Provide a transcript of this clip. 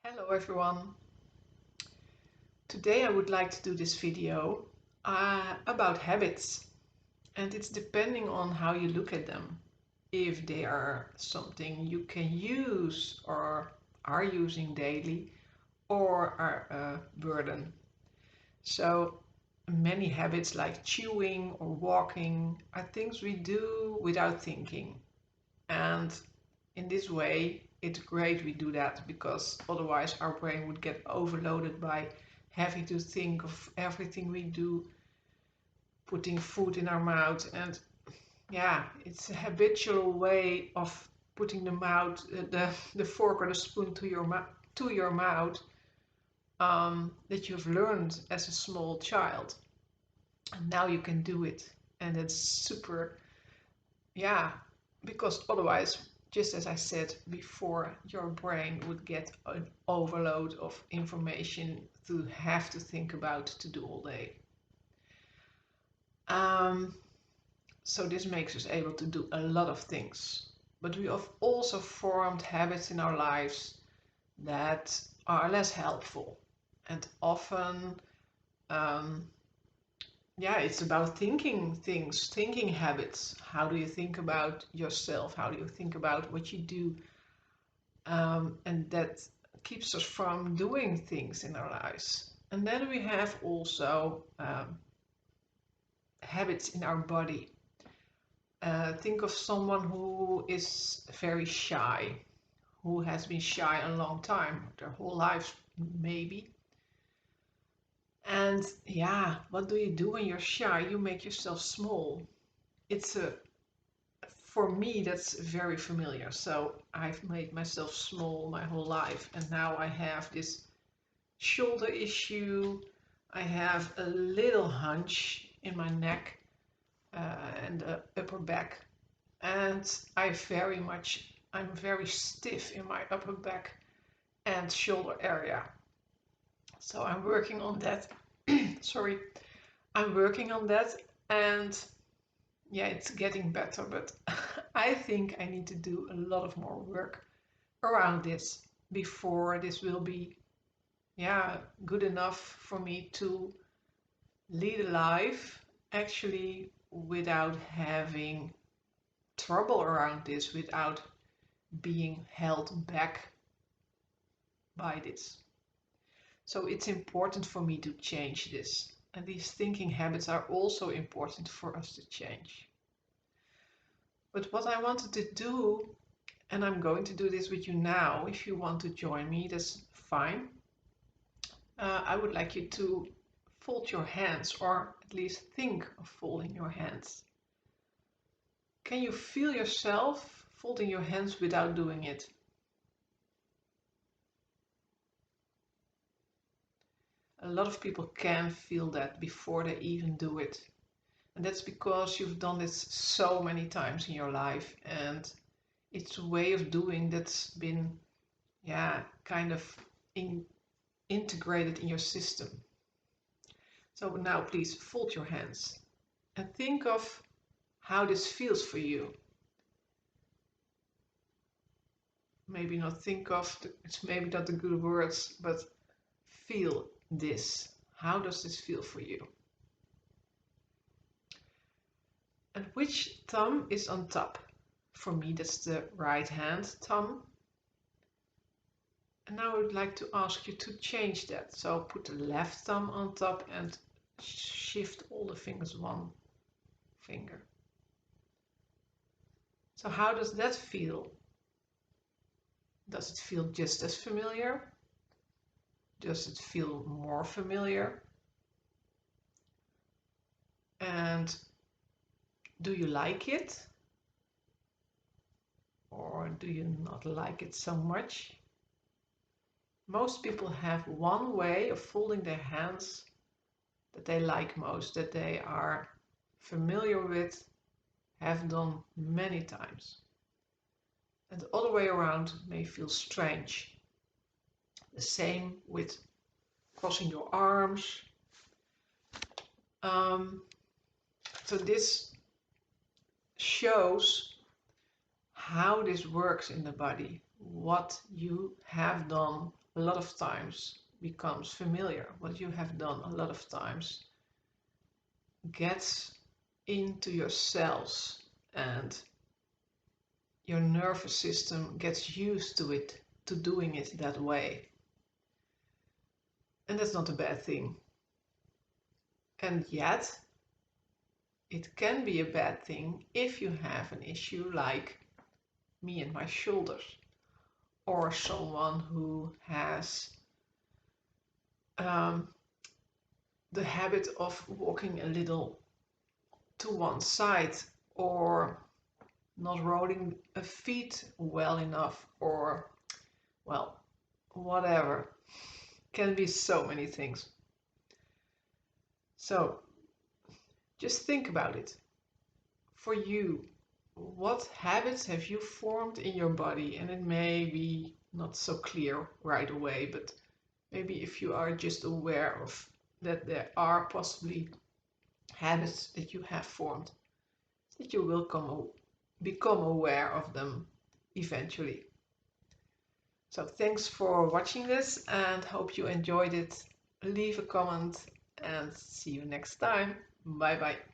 Hello everyone. Today I would like to do this video about habits, and it's depending on how you look at them. If they are something you can use or are using daily, or are a burden. So many habits like chewing or walking are things we do without thinking. And in this way, it's great we do that because otherwise our brain would get overloaded by having to think of everything we do, putting food in our mouth. And yeah, it's a habitual way of putting the mouth, the fork or the spoon to your mouth that you've learned as a small child. And now you can do it. And it's super, yeah, because otherwise, just as I said before, your brain would get an overload of information to have to think about to do all day. Um, so this makes us able to do a lot of things. But we have also formed habits in our lives that are less helpful. And often, um, yeah, it's about thinking things, thinking habits. How do you think about yourself? How do you think about what you do? And that keeps us from doing things in our lives. And then we have also habits in our body. Think of someone who is very shy, who has been shy a long time, their whole lives maybe. And yeah, what do you do when you're shy? You make yourself small. It's a For me, that's very familiar. So I've made myself small my whole life, and now I have this shoulder issue. I have a little hunch in my neck and upper back, and I'm very stiff in my upper back and shoulder area. So I'm working on that. Sorry, I'm working on that, and yeah, it's getting better, but I think I need to do a lot of more work around this before this will be, yeah, good enough for me to lead a life actually without having trouble around this, without being held back by this. So it's important for me to change this. And these thinking habits are also important for us to change. But what I wanted to do, and I'm going to do this with you now, if you want to join me, that's fine. I would like you to fold your hands, or at least think of folding your hands. Can you feel yourself folding your hands without doing it? A lot of people can feel that before they even do it. And that's because you've done this so many times in your life, and it's a way of doing that's been, yeah, kind of integrated in your system. So now please fold your hands and think of how this feels for you. Maybe not think of, it's maybe not the good words, but feel this. How does this feel for you? And which thumb is on top? For me, that's the right hand thumb. And now I would like to ask you to change that. So put the left thumb on top and shift all the fingers one finger. So how does that feel? Does it feel just as familiar? Does it feel more familiar? And do you like it? Or do you not like it so much? Most people have one way of folding their hands that they like most, that they are familiar with, have done many times. And the other way around may feel strange. The same with crossing your arms. So this shows how this works in the body, what you have done a lot of times becomes familiar, what you have done a lot of times gets into your cells and your nervous system gets used to it, to doing it that way. And that's not a bad thing. And yet, it can be a bad thing if you have an issue like me and my shoulders, or someone who has um, the habit of walking a little to one side, or not rolling a feet well enough, or well, whatever. Can be so many things. So just think about it. For you, what habits have you formed in your body? And it may be not so clear right away, but maybe if you are just aware of that there are possibly habits that you have formed, that you will become aware of them eventually. So thanks for watching this and hope you enjoyed it. Leave a comment and see you next time. Bye bye.